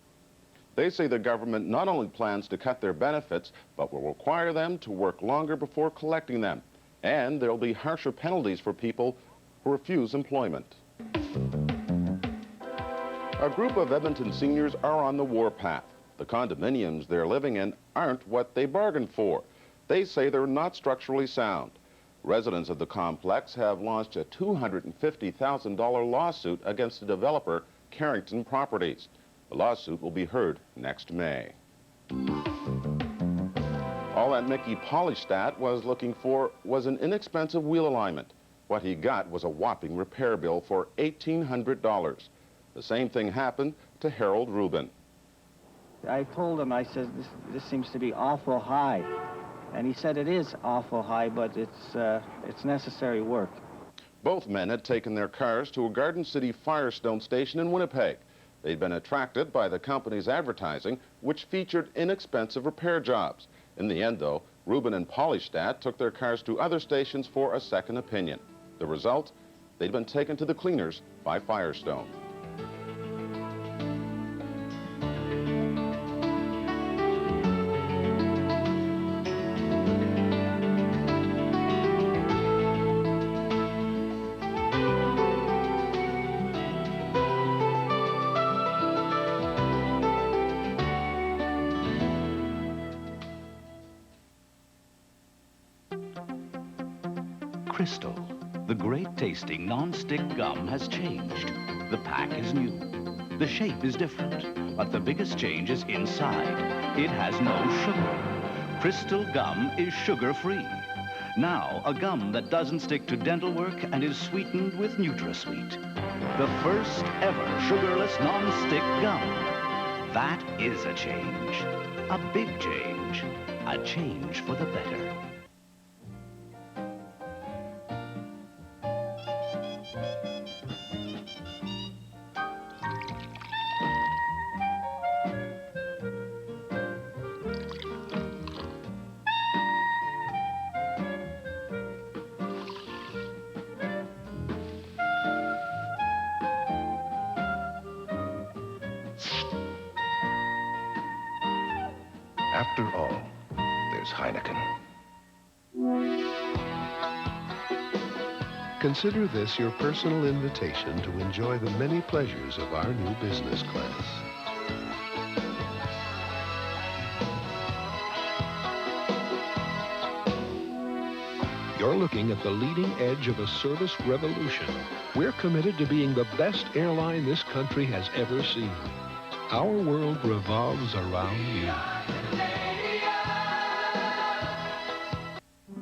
They say the government not only plans to cut their benefits, but will require them to work longer before collecting them. And there'll be harsher penalties for people who refuse employment. A group of Edmonton seniors are on the warpath. The condominiums they're living in aren't what they bargained for. They say they're not structurally sound. Residents of the complex have launched a $250,000 lawsuit against the developer, Carrington Properties. The lawsuit will be heard next May. All that Mickey Polishstadt was looking for was an inexpensive wheel alignment. What he got was a whopping repair bill for $1,800. The same thing happened to Harold Rubin. I told him, I said, this seems to be awful high. And he said it is awful high, but it's necessary work. Both men had taken their cars to a Garden City Firestone station in Winnipeg. They'd been attracted by the company's advertising, which featured inexpensive repair jobs. In the end, though, Ruben and Polystad took their cars to other stations for a second opinion. The result? They'd been taken to the cleaners by Firestone. Crystal, the great tasting non-stick gum has changed. The pack is new. The shape is different, but the biggest change is inside. It has no sugar. Crystal gum is sugar-free. Now, a gum that doesn't stick to dental work and is sweetened with NutraSweet. The first ever sugarless non-stick gum. That is a change. A big change. A change for the better. After all, there's Heineken. Consider this your personal invitation to enjoy the many pleasures of our new business class. You're looking at the leading edge of a service revolution. We're committed to being the best airline this country has ever seen. Our world revolves around you.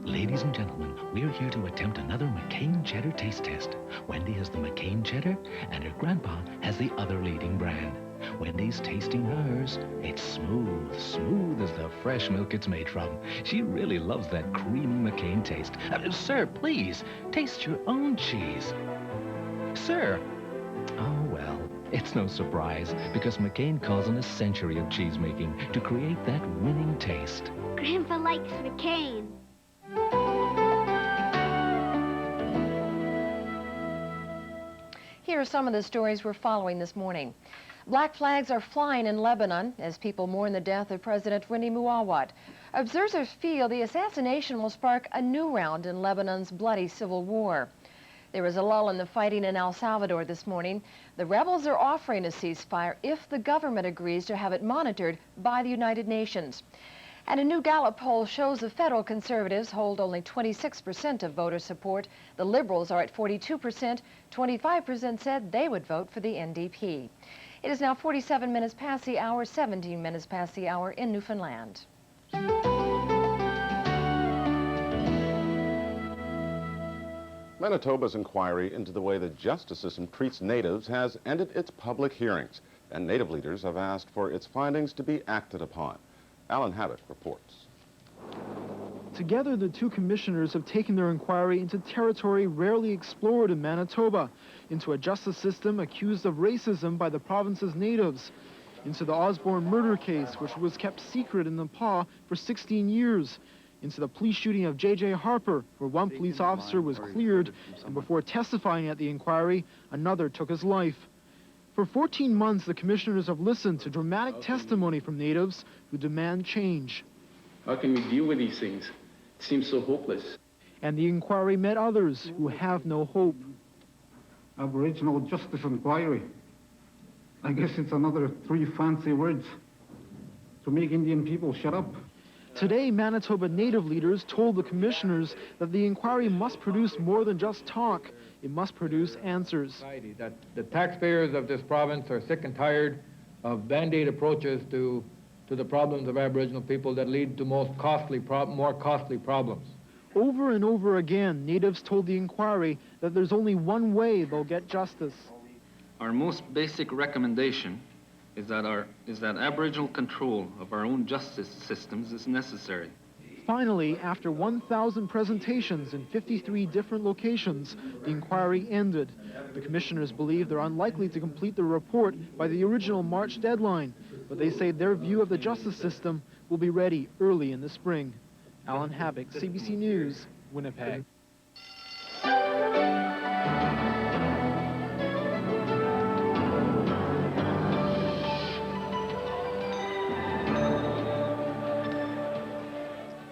Ladies and gentlemen, we're here to attempt another McCain Cheddar taste test. Wendy has the McCain Cheddar, and her grandpa has the other leading brand. Wendy's tasting hers. It's smooth, smooth as the fresh milk it's made from. She really loves that creamy McCain taste. Sir, please, taste your own cheese. Sir. Oh, well, it's no surprise, because McCain calls on a century of cheese making to create that winning taste. Grandpa likes McCain. Here are some of the stories we're following this morning. Black flags are flying in Lebanon as people mourn the death of President Reni Mouawad. Observers feel the assassination will spark a new round in Lebanon's bloody civil war. There is a lull in the fighting in El Salvador this morning. The rebels are offering a ceasefire if the government agrees to have it monitored by the United Nations. And a new Gallup poll shows the federal conservatives hold only 26% of voter support. The liberals are at 42%. 25% said they would vote for the NDP. It is now 47 minutes past the hour, 17 minutes past the hour in Newfoundland. Manitoba's inquiry into the way the justice system treats natives has ended its public hearings, and native leaders have asked for its findings to be acted upon. Alan Habit reports. Together, the two commissioners have taken their inquiry into territory rarely explored in Manitoba, into a justice system accused of racism by the province's natives, into the Osborne murder case, which was kept secret in Nepal for 16 years, into the police shooting of J.J. Harper, where one police officer was cleared, and before testifying at the inquiry, another took his life. For 14 months, the commissioners have listened to dramatic testimony from natives who demand change. How can we deal with these things? It seems so hopeless. And the inquiry met others who have no hope. Aboriginal Justice Inquiry. I guess it's another 3 fancy words to make Indian people shut up. Today, Manitoba native leaders told the commissioners that the inquiry must produce more than just talk. It must produce answers. That the taxpayers of this province are sick and tired of band-aid approaches to the problems of Aboriginal people that lead to more costly problems. Over and over again, natives told the inquiry that there's only one way they'll get justice. Our most basic recommendation is that Aboriginal control of our own justice systems is necessary. Finally, after 1,000 presentations in 53 different locations, the inquiry ended. The commissioners believe they're unlikely to complete the report by the original March deadline, but they say their view of the justice system will be ready early in the spring. Alan Havoc, CBC News, Winnipeg.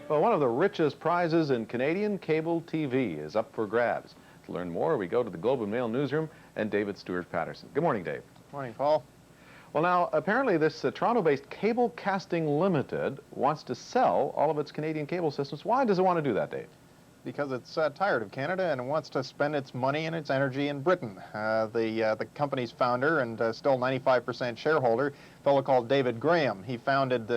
Well, one of the richest prizes in Canadian cable TV is up for grabs. To learn more, we go to the Globe and Mail newsroom and David Stewart-Patterson. Good morning, Dave. Morning, Paul. Well, now, apparently this Toronto-based Cable Casting Limited wants to sell all of its Canadian cable systems. Why does it want to do that, Dave? Because it's tired of Canada and wants to spend its money and its energy in Britain. The company's founder and still 95% shareholder, a fellow called David Graham, he founded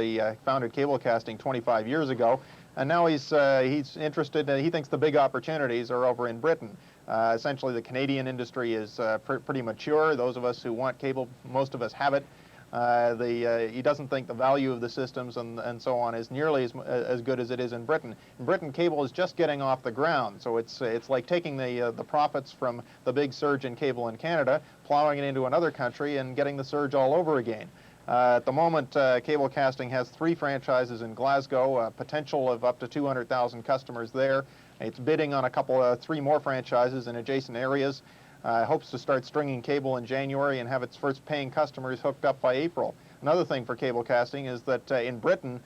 cable casting 25 years ago, and now he's interested. He thinks the big opportunities are over in Britain. Essentially, the Canadian industry is pretty mature. Those of us who want cable, most of us have it. He doesn't think the value of the systems and so on is nearly as good as it is in Britain. In Britain, cable is just getting off the ground, so it's like taking the profits from the big surge in cable in Canada, plowing it into another country, and getting the surge all over again. At the moment, cable casting has 3 franchises in Glasgow, a potential of up to 200,000 customers there. It's bidding on 3 more franchises in adjacent areas. Hopes to start stringing cable in January and have its first paying customers hooked up by April. Another thing for cable casting is that in Britain,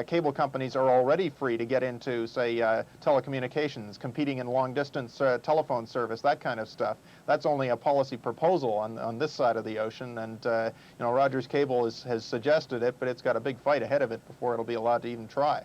cable companies are already free to get into, say, telecommunications, competing in long-distance telephone service, that kind of stuff. That's only a policy proposal on this side of the ocean, and Rogers Cable has suggested it, but it's got a big fight ahead of it before it'll be allowed to even try.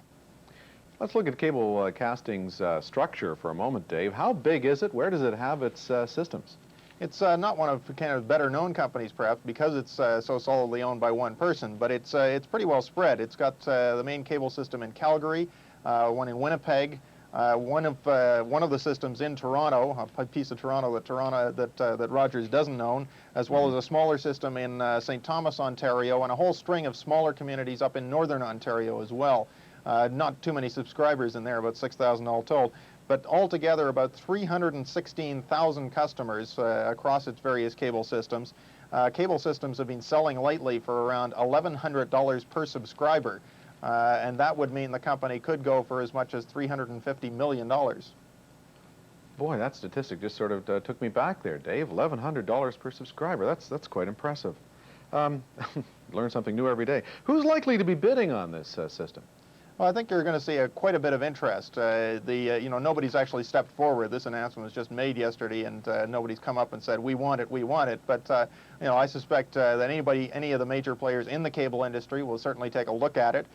Let's look at cable casting's structure for a moment, Dave. How big is it? Where does it have its systems? It's not one of Canada's better-known companies, perhaps, because it's so solidly owned by one person, but it's pretty well spread. It's got the main cable system in Calgary, one in Winnipeg, one of the systems in Toronto, a piece of Toronto that Rogers doesn't own, as well as a smaller system in St. Thomas, Ontario, and a whole string of smaller communities up in northern Ontario as well. Not too many subscribers in there, about 6,000 all told. But altogether, about 316,000 customers across its various cable systems. Cable systems have been selling lately for around $1,100 per subscriber, and that would mean the company could go for as much as $350 million. Boy, that statistic just sort of took me back there, Dave. $1,100 per subscriber. That's quite impressive. Learn something new every day. Who's likely to be bidding on this system? Well, I think you're going to see quite a bit of interest. Nobody's actually stepped forward. This announcement was just made yesterday, and nobody's come up and said, we want it, we want it. But, I suspect that any of the major players in the cable industry will certainly take a look at it.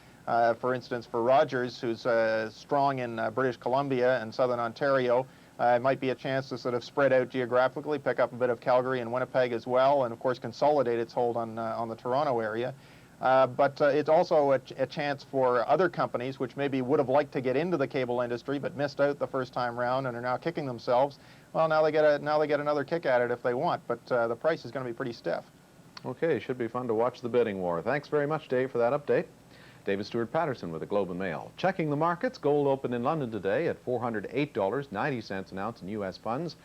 For instance, for Rogers, who's strong in British Columbia and Southern Ontario, it might be a chance to sort of spread out geographically, pick up a bit of Calgary and Winnipeg as well, and, of course, consolidate its hold on the Toronto area. But it's also a chance for other companies which maybe would have liked to get into the cable industry but missed out the first time round and are now kicking themselves. Well, now they get another kick at it if they want, but the price is going to be pretty stiff. Okay, should be fun to watch the bidding war. Thanks very much, Dave, for that update. David Stewart-Patterson with the Globe and Mail. Checking the markets, gold opened in London today at $408.90 an ounce in U.S. funds.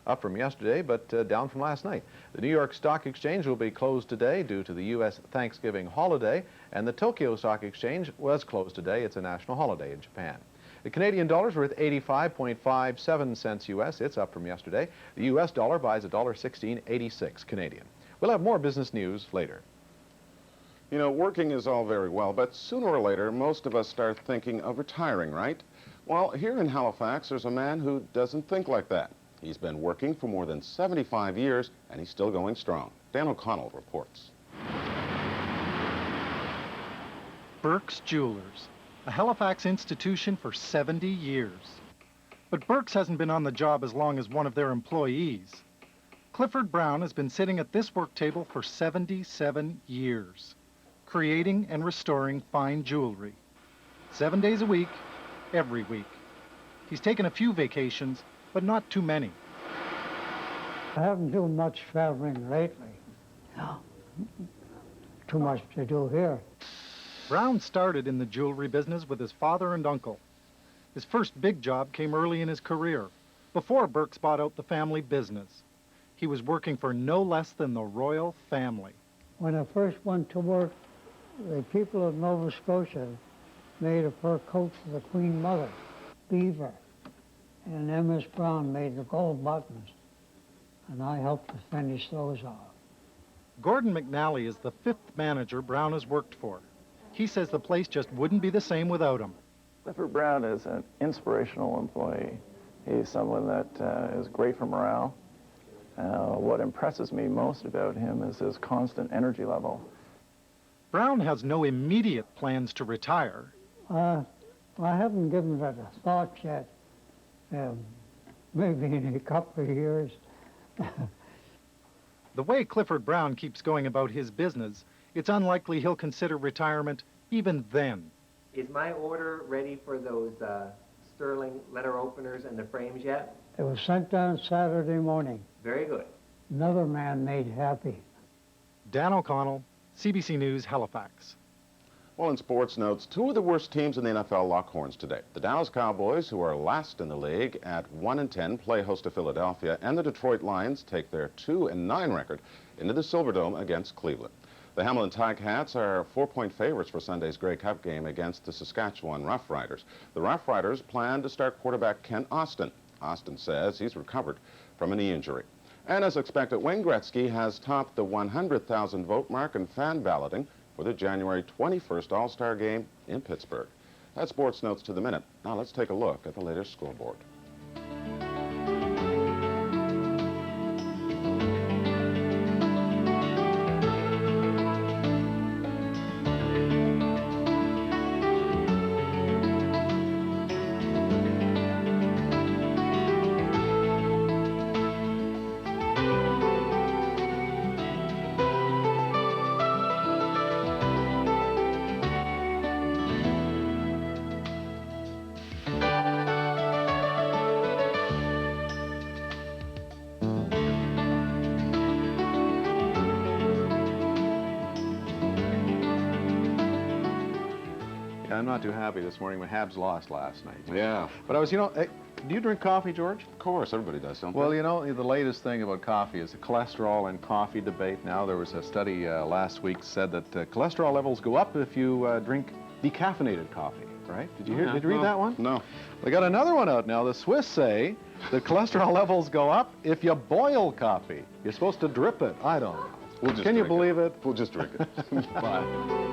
Up from yesterday, but down from last night. The New York Stock Exchange will be closed today due to the U.S. Thanksgiving holiday, and the Tokyo Stock Exchange was closed today. It's a national holiday in Japan. The Canadian dollar's worth 85.57 cents U.S. It's up from yesterday. The U.S. dollar buys $1.1686 Canadian. We'll have more business news later. Working is all very well, but sooner or later, most of us start thinking of retiring, right? Well, here in Halifax, there's a man who doesn't think like that. He's been working for more than 75 years, and he's still going strong. Dan O'Connell reports. Burke's Jewelers, a Halifax institution for 70 years. But Burke's hasn't been on the job as long as one of their employees. Clifford Brown has been sitting at this work table for 77 years, creating and restoring fine jewelry. 7 days a week, every week. He's taken a few vacations, but not too many. I haven't done much traveling lately. too much to do here. Brown started in the jewelry business with his father and uncle. His first big job came early in his career, before Burks bought out the family business. He was working for no less than the royal family. When I first went to work, the people of Nova Scotia made a fur coat for the Queen Mother, beaver, and M.S. Brown made the gold buttons, and I helped to finish those off. Gordon McNally is the 5th manager Brown has worked for. He says the place just wouldn't be the same without him. Clifford Brown is an inspirational employee. He's someone that is great for morale. What impresses me most about him is his constant energy level. Brown has no immediate plans to retire. I haven't given that a thought yet. Maybe in a couple of years. The way Clifford Brown keeps going about his business, it's unlikely he'll consider retirement even then. Is my order ready for those sterling letter openers and the frames yet? It was sent down Saturday morning. Very good. Another man made happy. Dan O'Connell, CBC News, Halifax. Well, in sports notes, 2 of the worst teams in the NFL lock horns today. The Dallas Cowboys, who are last in the league at 1-10, play host to Philadelphia, and the Detroit Lions take their 2-9 record into the Silverdome against Cleveland. The Hamilton Ticats are 4-point favorites for Sunday's Grey Cup game against the Saskatchewan Roughriders. The Roughriders plan to start quarterback Ken Austin. Austin says he's recovered from a knee injury. And as expected, Wayne Gretzky has topped the 100,000 vote mark in fan balloting for the January 21st All-Star Game in Pittsburgh. That's Sports Notes to the Minute. Now let's take a look at the latest scoreboard. I'm not too happy this morning. My Habs lost last night. Yeah. But I was, hey, do you drink coffee, George? Of course, everybody does, don't they? Well, you know, the latest thing about coffee is the cholesterol and coffee debate. Now, there was a study last week said that cholesterol levels go up if you drink decaffeinated coffee, right? Did you hear? Did you read that one? No. They got another one out now. The Swiss say that cholesterol levels go up if you boil coffee. You're supposed to drip it. I don't know. Can you believe it? We'll just drink it. Bye.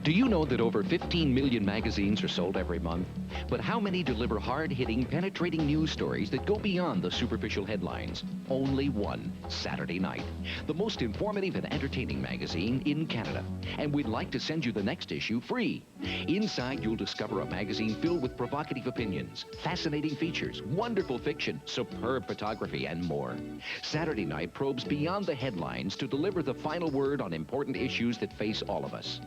Do you know that over 15 million magazines are sold every month? But how many deliver hard-hitting, penetrating news stories that go beyond the superficial headlines? Only one, Saturday Night, the most informative and entertaining magazine in Canada. And we'd like to send you the next issue free. Inside, you'll discover a magazine filled with provocative opinions, fascinating features, wonderful fiction, superb photography, and more. Saturday Night probes beyond the headlines to deliver the final word on important issues that face all of us.